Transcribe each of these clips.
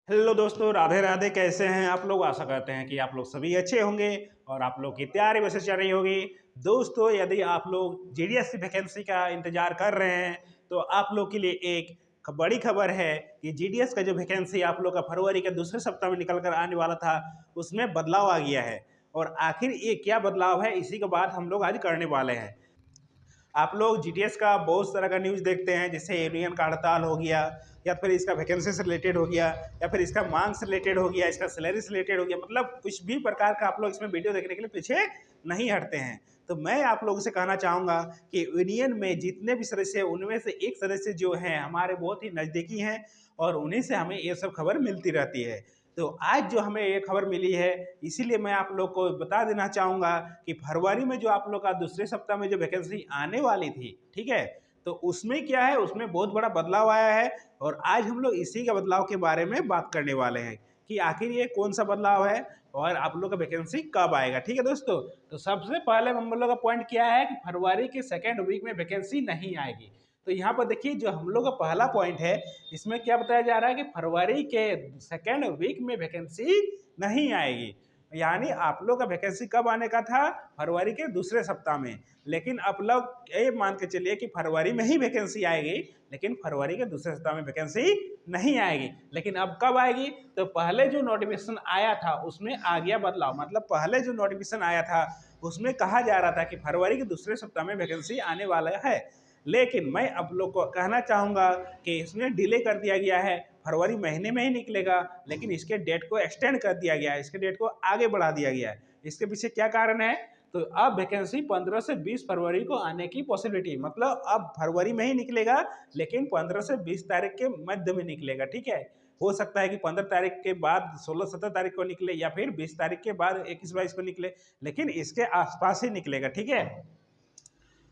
Hello दोस्तों, राधे राधे। कैसे हैं आप लोग? आशा करते हैं कि आप लोग सभी अच्छे होंगे और आप लोग की तैयारी वैसे चल रही होगी। दोस्तों, यदि आप लोग जीडीएस की वैकेंसी का इंतजार कर रहे हैं तो आप लोग के लिए एक बड़ी खबर है कि जीडीएस का जो वैकेंसी आप लोग का फरवरी के दूसरे सप्ताह में निकल कर आने वाला था, उसमें बदलाव आ गया है। और आखिर ये क्या बदलाव है, इसी के बाद हम लोग आज करने वाले हैं। आप लोग जीटीएस का बहुत तरह का न्यूज़ देखते हैं, जैसे यूनियन का हड़ताल हो गया, या फिर इसका वैकेंसी से रिलेटेड हो गया, या फिर इसका मांग से रिलेटेड हो गया, इसका सैलरी से रिलेटेड हो गया। मतलब कुछ भी प्रकार का आप लोग इसमें वीडियो देखने के लिए पीछे नहीं हटते हैं। तो मैं आप लोगों से कहना चाहूँगा कि यूनियन में जितने भी सदस्य हैं, उनमें से एक सदस्य जो हैं हमारे बहुत ही नज़दीकी हैं और उन्हीं से हमें ये सब खबर मिलती रहती है। तो आज जो हमें ये खबर मिली है, इसीलिए मैं आप लोग को बता देना चाहूँगा कि फरवरी में जो आप लोग का दूसरे सप्ताह में जो वैकेंसी आने वाली थी, ठीक है? तो उसमें क्या है, उसमें बहुत बड़ा बदलाव आया है और आज हम लोग इसी के बदलाव के बारे में बात करने वाले हैं कि आखिर ये कौन-सा बदलाव है और आप लोग का वैकेंसी कब आएगा, ठीक है दोस्तों? तो सबसे पहले हम लोग का पॉइंट क्या है कि फरवरी के सेकंड वीक में वैकेंसी नहीं आएगी। तो यहाँ पर देखिए, जो हम लोग का पहला पॉइंट है, इसमें क्या बताया जा रहा है कि फरवरी के सेकेंड वीक में वैकेंसी नहीं आएगी। यानी आप लोग का वैकेंसी कब आने का था? फरवरी के दूसरे सप्ताह में। लेकिन आप लोग ये मान के चलिए कि फरवरी में ही वैकेंसी आएगी, लेकिन फरवरी के दूसरे सप्ताह में वैकेंसी नहीं आएगी। लेकिन अब कब आएगी? तो पहले जो नोटिफिकेशन आया था उसमें आ गया बदलाव। मतलब पहले जो नोटिफिकेशन आया था उसमें कहा जा रहा था कि फरवरी के दूसरे सप्ताह में वैकेंसी आने वाला है। लेकिन मैं आप लोग को कहना चाहूँगा कि इसमें डिले कर दिया गया है। फरवरी महीने में ही निकलेगा, लेकिन इसके डेट को एक्सटेंड कर दिया गया है, इसके डेट को आगे बढ़ा दिया गया है। इसके पीछे क्या कारण है? तो अब वैकेंसी 15 से 20 फरवरी को आने की पॉसिबिलिटी, मतलब अब फरवरी में ही निकलेगा, लेकिन 15 से 20 तारीख के मध्य में निकलेगा, ठीक है? हो सकता है कि 15 तारीख के बाद 16-17 तारीख को निकले, या फिर 20 तारीख के बाद 21-22 को निकले, लेकिन इसके आसपास ही निकलेगा, ठीक है?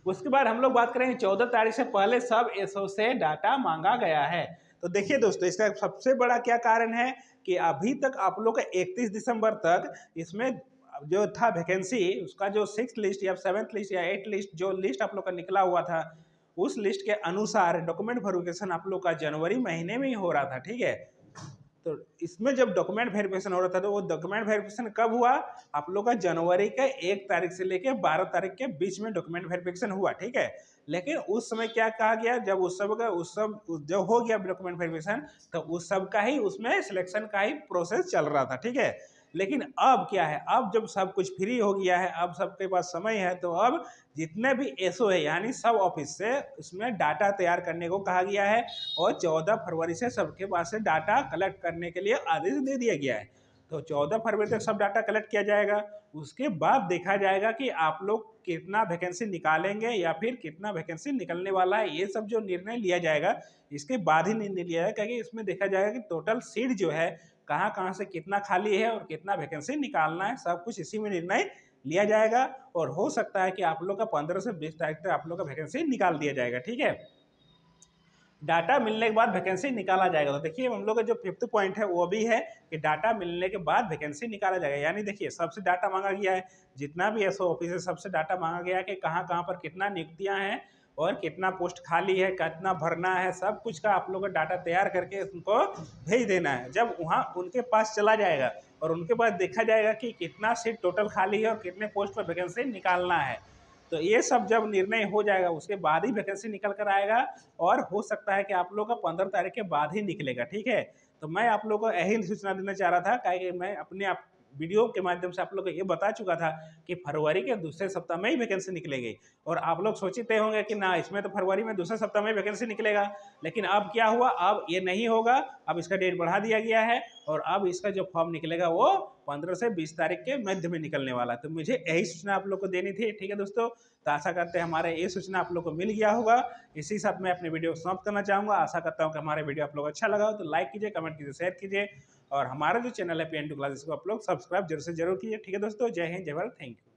उसके बाद हम लोग बात करेंगे 14 तारीख से पहले सब एसओ से डाटा मांगा गया है। तो देखिए दोस्तों, इसका सबसे बड़ा क्या कारण है कि अभी तक आप लोग का 31 दिसंबर तक इसमें जो था वैकेंसी, उसका जो 6th लिस्ट या 7th लिस्ट या 8th लिस्ट, जो लिस्ट आप लोग का निकला हुआ था, उस लिस्ट के अनुसार डॉक्यूमेंट वेरिफिकेशन आप लोग का जनवरी महीने में ही हो रहा था, ठीक है? तो इसमें जब डॉक्यूमेंट वेरिफिकेशन हो रहा था, तो वो डॉक्यूमेंट वेरिफिकेशन कब हुआ? आप लोग का जनवरी के 1 तारीख से लेके 12 तारीख के बीच में डॉक्यूमेंट वेरिफिकेशन हुआ, ठीक है? लेकिन उस समय क्या कहा गया, जब उस सब जब हो गया डॉक्यूमेंट वेरिफिकेशन, तो उस सब का ही उसमें सिलेक्शन का ही प्रोसेस चल रहा था, ठीक है? लेकिन अब क्या है, अब जब सब कुछ फ्री हो गया है, अब सबके पास समय है, तो अब जितने भी एसओ है, यानी सब ऑफिस से उसमें डाटा तैयार करने को कहा गया है और 14 फरवरी से सबके पास से डाटा कलेक्ट करने के लिए आदेश दे दिया गया है। तो 14 फरवरी तक सब डाटा कलेक्ट किया जाएगा। उसके बाद देखा जाएगा कि आप लोग कितना वैकेंसी निकालेंगे या फिर कितना वैकेंसी निकलने वाला है। ये सब जो निर्णय लिया जाएगा, इसके बाद ही निर्णय लिया जाएगा, क्योंकि इसमें देखा जाएगा कि टोटल सीट जो है कहाँ-कहाँ से कितना खाली है और कितना वैकेंसी निकालना है, सब कुछ इसी में निर्णय लिया जाएगा। और हो सकता है कि आप लोग का 15 से 20 तारीख तक आप लोग का वैकेंसी निकाल दिया जाएगा, ठीक है? डाटा मिलने के बाद वैकेंसी निकाला जाएगा। तो देखिए, हम लोग का जो 5th पॉइंट है वो भी है कि डाटा मिलने के बाद वैकेंसी निकाला जाएगा। यानी देखिए, सबसे डाटा मांगा गया है, जितना भी एसओ ऑफिस है सबसे डाटा मांगा गया है कि कहाँ-कहाँ पर कितना नियुक्तियाँ हैं और कितना पोस्ट खाली है, कितना भरना है, सब कुछ का आप लोग का डाटा तैयार करके उनको भेज देना है। जब वहाँ उनके पास चला जाएगा और उनके पास देखा जाएगा कि कितना सीट टोटल खाली है और कितने पोस्ट पर वैकेंसी निकालना है, तो ये सब जब निर्णय हो जाएगा उसके बाद ही वैकेंसी निकल कर आएगा। और हो सकता है कि आप लोग का 15 तारीख के बाद ही निकलेगा, ठीक है? तो मैं आप लोगों को यही सूचना देना चाह रहा था, कि मैं अपने आप वीडियो के माध्यम से आप लोग को ये बता चुका था कि फरवरी के दूसरे सप्ताह में ही वैकेंसी निकलेगी। और आप लोग सोचते होंगे कि ना, इसमें तो फरवरी में दूसरे सप्ताह में वैकेंसी निकलेगा, लेकिन अब क्या हुआ, अब ये नहीं होगा। अब इसका डेट बढ़ा दिया गया है और अब इसका जो फॉर्म निकलेगा वो 15 से 20 तारीख के मध्य में निकलने वाला है। तो मुझे यही सूचना आप लोग को देनी थी, ठीक है दोस्तों? तो आशा करते हैं हमारे ये सूचना आप लोग को मिल गया होगा। इसी के साथ मैं अपने वीडियो को समाप्त करना चाहूँगा। आशा करता हूँ कि हमारे वीडियो आप लोग को अच्छा लगा हो तो लाइक कीजिए, कमेंट कीजिए, शेयर कीजिए और हमारा जो चैनल है PN2 क्लासेस को आप लोग सब्सक्राइब जरूर से जरूर कीजिए, ठीक है दोस्तों? जय हिंद, जय भारत, थैंक यू।